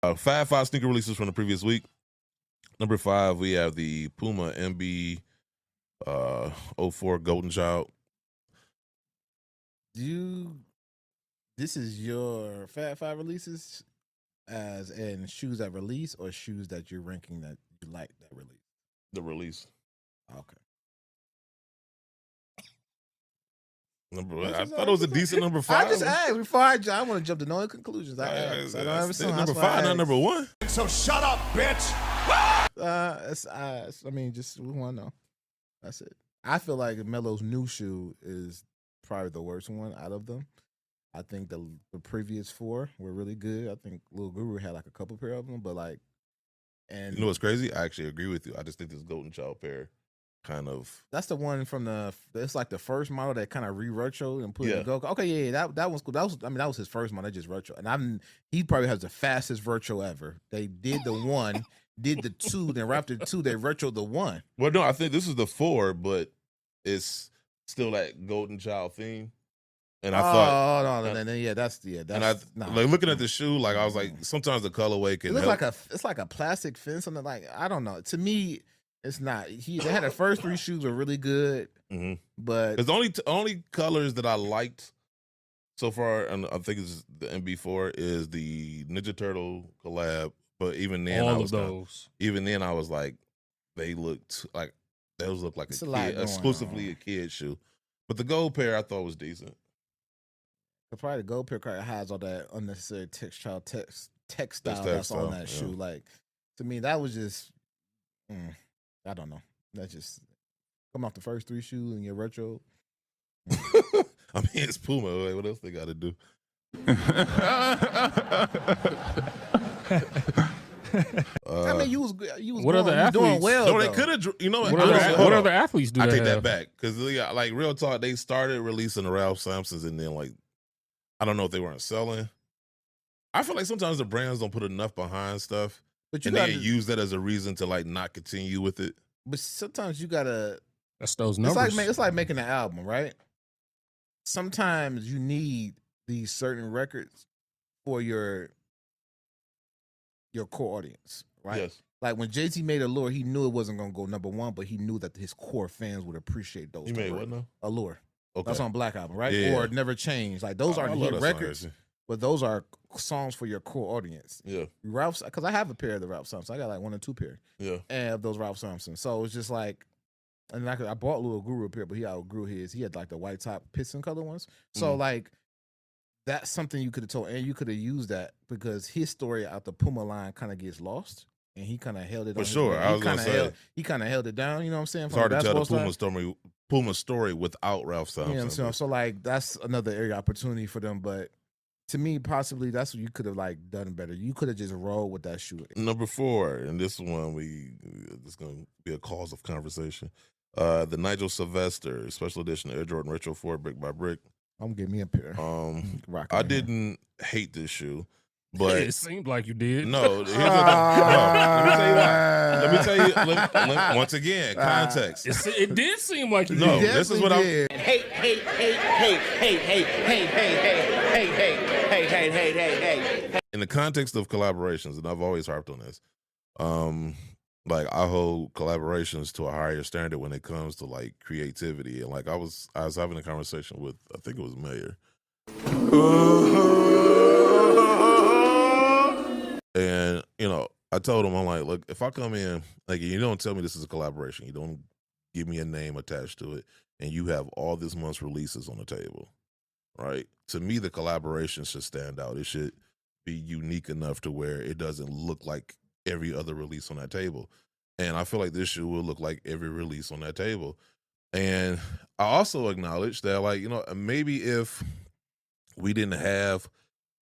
Fab 5 sneaker releases from the previous week. Number 5, we have the PUMA MB 04 Golden Child. This is your Fab 5 releases as in shoes that release or shoes that you're ranking that you like that release? The release. Okay. I thought it was a decent number 5. I just asked before I want to jump to no conclusions. I asked. I don't ever number 5, not number 1. So shut up, bitch. I mean, just we want to know. That's it. I feel like Melo's new shoe is probably the worst one out of them. I think the previous 4 were really good. I think Lil Guru had like a couple pair of them, but like, and you know what's crazy? I actually agree with you. I just think this Golden Child pair kind of. That's the one from it's like the first model that kind of re-retro and put in the go. Okay, yeah, that was cool. That was his first model, just retro. And he probably has the fastest retro ever. They did the 1, did the 2, then right after the 2, they retro the 1. Well, no, I think this is the 4, but it's still that Golden Child theme. And I thought, like looking at the shoe, like I was like, sometimes the colorway can. It looks it's like a plastic fin, something like I don't know. To me, it's not. They had the first 3 shoes were really good, but it's the only colors that I liked so far, and I think it's the MB4 is the Ninja Turtle collab. But even then, I was like, they looked like those look like exclusively a kid shoe. But the gold pair I thought was decent. Probably the gold pair has all that unnecessary textile that's on that shoe. Like, to me, that was just, I don't know. That's just coming off the first 3 shoes and your retro. I mean, it's PUMA. What else they got to do? I mean, you was what other athletes doing well. No, they could have. You know what other athletes do? I take that back because like real talk, they started releasing the Ralph Sampsons and then like. I don't know if they weren't selling. I feel like sometimes the brands don't put enough behind stuff, but they use that as a reason to like not continue with it. But sometimes you gotta. That's those numbers. It's like making an album, right? Sometimes you need these certain records for your core audience, right? Yes. Like when Jay-Z made Allure, he knew it wasn't gonna go number 1, but he knew that his core fans would appreciate those. He made what now? Allure. Okay. That's on Black Album, right? Yeah. Or Never Change. Like those aren't hit records, but those are songs for your core audience. Yeah. Ralph's, because I have a pair of the Ralph Sampsons. I got like 1 or 2 pair. Yeah. And of those Ralph Sampsons. So it's just like, and I bought Lil Guru a pair, but he outgrew his. He had like the white top piston color ones. So like, that's something you could have told, and you could have used that because his story out the PUMA line kind of gets lost. And he kind of held it for sure. He kind of held it down. You know what I'm saying? It's hard to tell the PUMA story without Ralph Sampson. You know what I'm saying? So like that's another area opportunity for them. But to me, possibly that's what you could have like done better. You could have just rolled with that shoe. Number 4, and this one it's going to be a cause of conversation. The Nigel Sylvester Special Edition Air Jordan Retro 4 brick by brick. I'm getting me a pair. I didn't hate this shoe. But it seemed like you did. No, here's let me tell you why. Let me tell you once again, context. It did seem like you did. No, this is what I'm. Hey. In the context of collaborations, and I've always harped on this, like I hold collaborations to a higher standard when it comes to like creativity. And like I was having a conversation with, I think it was Mayor. And, I told him, I'm like, look, if I come in, like, you don't tell me this is a collaboration, you don't give me a name attached to it, and you have all this month's releases on the table, right? To me, the collaboration should stand out. It should be unique enough to where it doesn't look like every other release on that table. And I feel like this shoe will look like every release on that table. And I also acknowledge that, like, maybe if we didn't have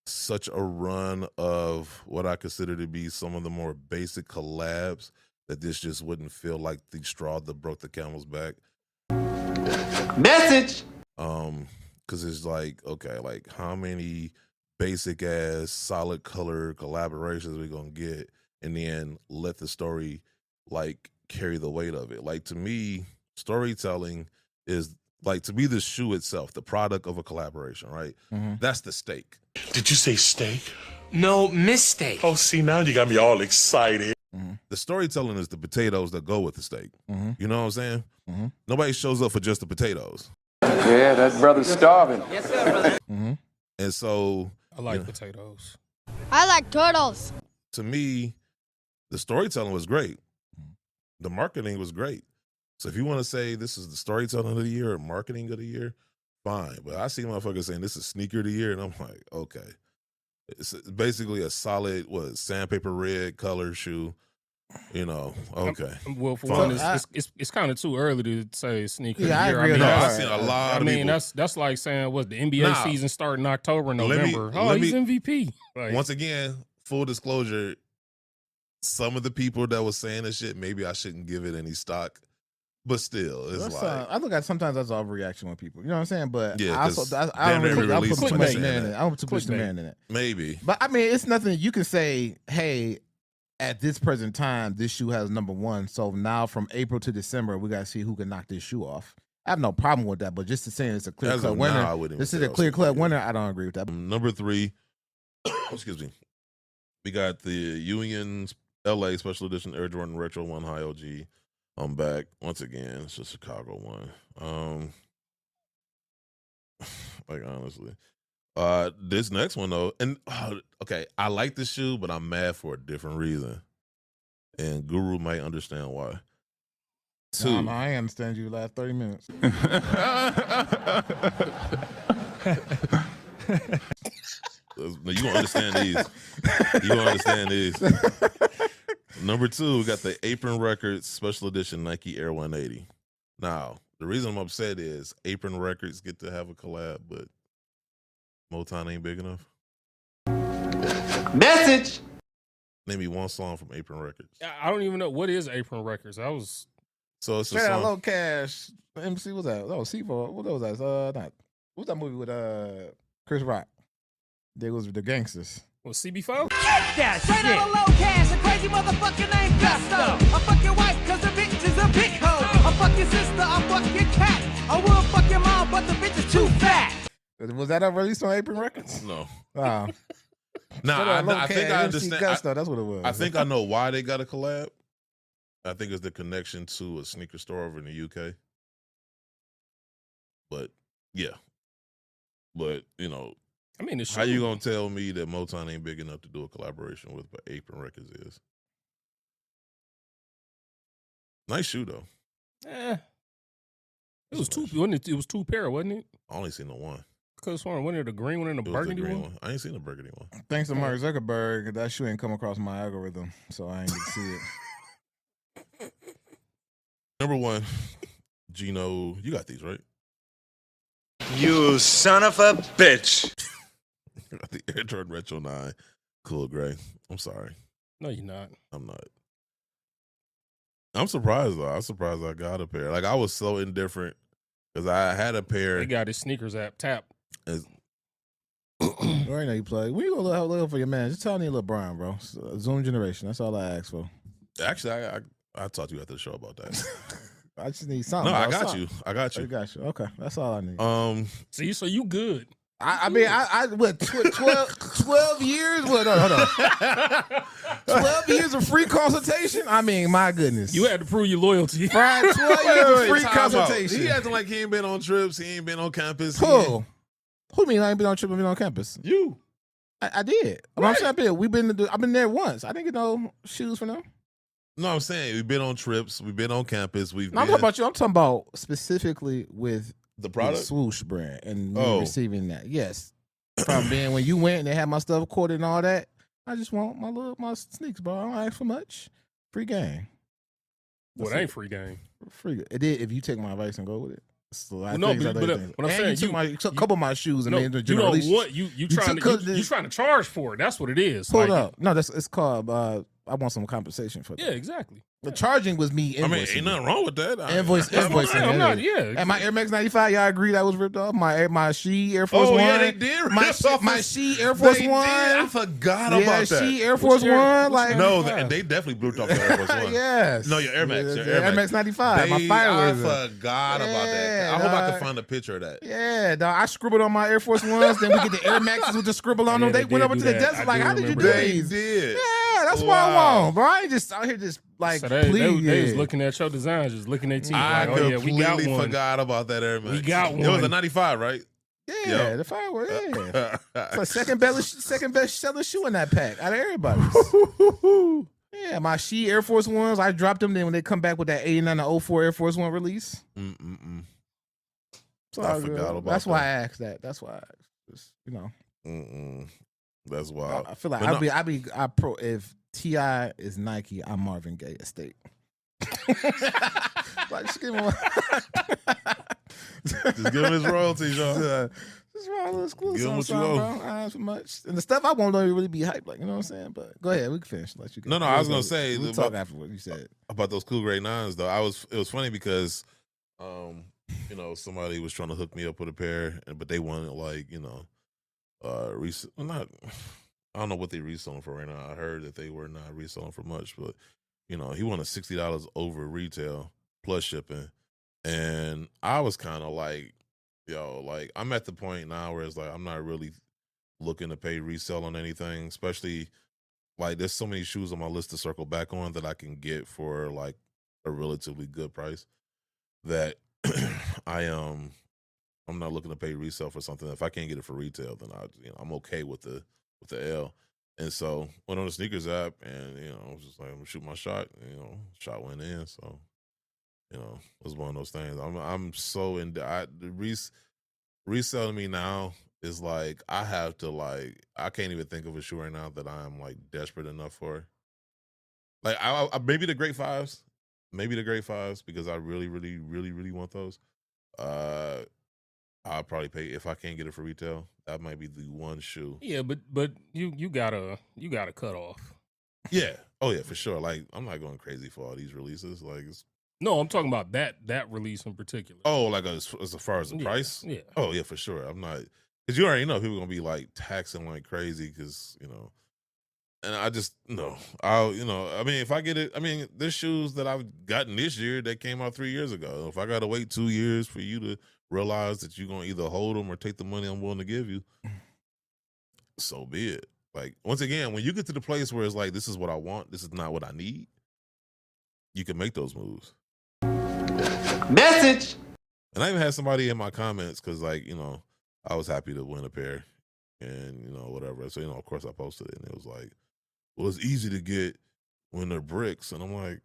such a run of what I consider to be some of the more basic collabs, that this just wouldn't feel like the straw that broke the camel's back. Message. Because it's like, okay, like how many basic ass solid color collaborations we gonna get, and then let the story like carry the weight of it. Like to me, storytelling is like, to me, the shoe itself, the product of a collaboration, right? That's the stake. Did you say steak? no mistake. Oh, see, now you got me all excited. The storytelling is the potatoes that go with the steak. You know what I'm saying? Nobody shows up for just the potatoes. Yeah, that brother's starving. Yes, sir. And so I like potatoes. I like turtles. to me, the storytelling was great. The marketing was great. So if you want to say this is the storytelling of the year or marketing of the year, fine. But I see motherfuckers saying this is sneaker of the year, and I'm like, okay. It's basically a solid, sandpaper red color shoe. You know, okay. Well, for one, it's kind of too early to say sneaker. Yeah, of the year. I agree. I've seen a lot of people. That's like saying what the NBA season starting October, November. He's MVP. Like, once again, full disclosure, some of the people that was saying this shit, maybe I shouldn't give it any stock. But still, it's I look at sometimes that's overreaction with people. You know what I'm saying? But yeah, I don't really put too much man in it. I don't put too much man in it. Maybe. But I mean, it's nothing you can say, hey, at this present time, this shoe has number one. So now from April to December, we got to see who can knock this shoe off. I have no problem with that. But just to say it's a clear-cut winner, this is a clear-cut winner, I don't agree with that. Number 3, excuse me, we got the Union LA Special Edition Air Jordan Retro 1 High OG. I'm back once again. It's a Chicago one. Like honestly, this next one though, and okay, I like this shoe, but I'm mad for a different reason, and Guru might understand why. 2, no, I understand you the last 30 minutes. You gonna understand these. You gonna understand these. Number 2, we got the Apron Records Special Edition Nike Air 180. Now, the reason I'm upset is Apron Records get to have a collab, but Motown ain't big enough. Message. Name me one song from Apron Records. I don't even know what is Apron Records. So it's a Straight Outta song. Low Cash. MC, what's that? That was C4. What was that? What's that movie with Chris Rock? There was the gangsters. Well, CB4? That straight out of low cash, a crazy motherfucker named Gusto. I fuck your wife cause the bitch is a big hoe. I fuck your sister, I fuck your cat. I will fuck your mom, but the bitch is too fat. Was that released on Apron Records? No. Wow. Nah, I think I understand. Gusto, that's what it was. I think I know why they got a collab. I think it's the connection to a sneaker store over in the UK. But yeah. But I mean, how you gonna tell me that Motown ain't big enough to do a collaboration with, but Apron Records is? Nice shoe though. It was two. Wasn't it? It was 2 pair, wasn't it? I only seen the one. Because wasn't it the green one and the It was burgundy green one? I ain't seen the burgundy one. Thanks to Mark Zuckerberg, that shoe ain't come across my algorithm, so I ain't get to see it. Number 1, Gino. You got these right? You son of a bitch. The Air Jordan Retro 9, cool gray. I'm sorry. No, you're not. I'm not. I'm surprised though. I'm surprised I got a pair. Like I was so indifferent because I had a pair. They got his sneakers app tap. Right now you play. When you gonna look for your man? Just tell me LeBron, bro. Zoom generation. That's all I ask for. Actually, I talked to you after the show about that. I just need something. No, bro. I got Something. you. I got you. I got you. Okay, that's all I need. See, so you good. I mean, what, 12 years? What, hold on. 12 years of free consultation? I mean, my goodness. You had to prove your loyalty. Right, 12 years of free Time out. consultation. He acting like he ain't been on trips. He ain't been on campus. Who? Who mean I ain't been on trip and been on campus? You. I did. Right. I'm saying I've been there once. I didn't get no shoes from them. No, I'm saying we've been on trips. We've been on campus. I'm talking about you. I'm talking about specifically with the product, the Swoosh brand, and me receiving that. Yes, from being when you went and they had my stuff recorded and all that. I just want my sneaks, bro. I don't ask for much. Free game. Well, it ain't free game. Free. It did if you take my advice and go with it. So I no, think but I'm saying you took a couple of my shoes and made the you don't want you trying to charge for it. That's what it is. Hold up. No, it's called I want some compensation for that. Yeah, exactly. The charging was me invoicing. I mean, ain't nothing wrong with that. Invoicing. I'm not, yeah. And my Air Max 95, y'all agree that was ripped off? My She Air Force One. Oh, yeah, they did rip off my She Air Force One. I forgot about that. She Air Force One. Like, no, they definitely blew off the Air Force One. Yes. No, your Air Max. Your Air Max 95. My fire I razor. forgot about that. I hope I can find a picture of that. Yeah, dog. I scribbled on my Air Force Ones. Then we get the Air Maxes with the scribble on them. They went over to the desert. Like, how did you do these? They did. Yeah, that's what I want, bro. I ain't just out here just like, So they please. was looking at your designs, just looking at you. I Like, oh yeah, we got completely one. forgot about that Air Max. We got It was a one. 95, right? Yeah, Yep. the firework. Yeah, it's like second best selling shoe in that pack out of everybody's. Yeah, my She Air Force Ones. I dropped them. Then when they come back with that 89 to 04 Air Force One release. So I forgot about That's why I that. asked that. That's why I just, That's wild. I feel like if T.I. is Nike, I'm Marvin Gaye estate. Like, just give him Just give him his royalties, y'all. Just a little exclusive. Give him what you bro. owe. I don't have so much. And the stuff I won't really be hyped, like, you know what I'm saying? But go ahead, we can finish. Let you go. No, I was gonna say we'll talk after what you said. about those cool grade 9s though. It was funny because somebody was trying to hook me up with a pair, but they wanted like, I don't know what they reselling for right now. I heard that they were not reselling for much, but he wanted $60 over retail plus shipping. And I was kind of like, I'm at the point now where it's like I'm not really looking to pay resale on anything, especially like there's so many shoes on my list to circle back on that I can get for like a relatively good price that I'm not looking to pay resale for something. If I can't get it for retail, then I'm okay with the L. And so went on the sneakers app and I was just like, I'm gonna shoot my shot. Shot went in. So it was one of those things. I'm so reselling me now is like I have to like I can't even think of a shoe right now that I'm like desperate enough for. Like I maybe the Great Fives, because I really, really, really, really want those. I'll probably pay if I can't get it for retail. That might be the one shoe. Yeah, but you gotta cut off. Yeah. Oh yeah, for sure. Like I'm not going crazy for all these releases. Like No, I'm talking about that release in particular. oh, like as far as the price. Yeah. Oh yeah, for sure. I'm not because you already know people gonna be like taxing like crazy because and I just I mean if I get it, I mean there's shoes that I've gotten this year that came out 3 years ago. If I gotta wait 2 years for you to realize that you're gonna either hold them or take the money I'm willing to give you, so be it. Like once again, when you get to the place where it's like this is what I want, this is not what I need, you can make those moves. Message. And I even had somebody in my comments because like I was happy to win a pair and whatever. So of course I posted it and it was like, well, it's easy to get when they're bricks, and I'm like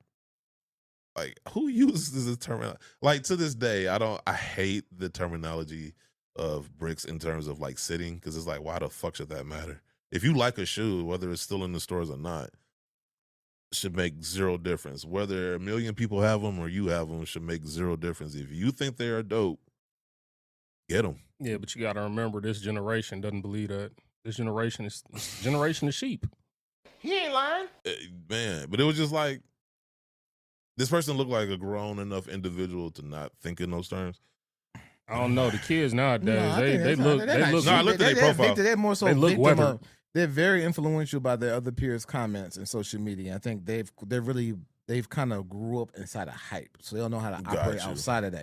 who uses this terminology? Like to this day, I hate the terminology of bricks in terms of like sitting because it's like why the fuck should that matter? If you like a shoe, whether it's still in the stores or not, should make zero difference. Whether a million people have them or you have them should make zero difference. If you think they are dope, get them. Yeah, but you got to remember this generation doesn't believe that. This generation is generation of sheep. He ain't lying. Man, but it was just like this person looked like a grown enough individual to not think in those terms. I don't know. The kids nowadays, No, they look. No, I looked at their profile. They're more so They look victim weathered. of. They're very influential by their other peers' comments and social media. I think they've kind of grew up inside a hype, so they don't know how to Got operate you. outside of that.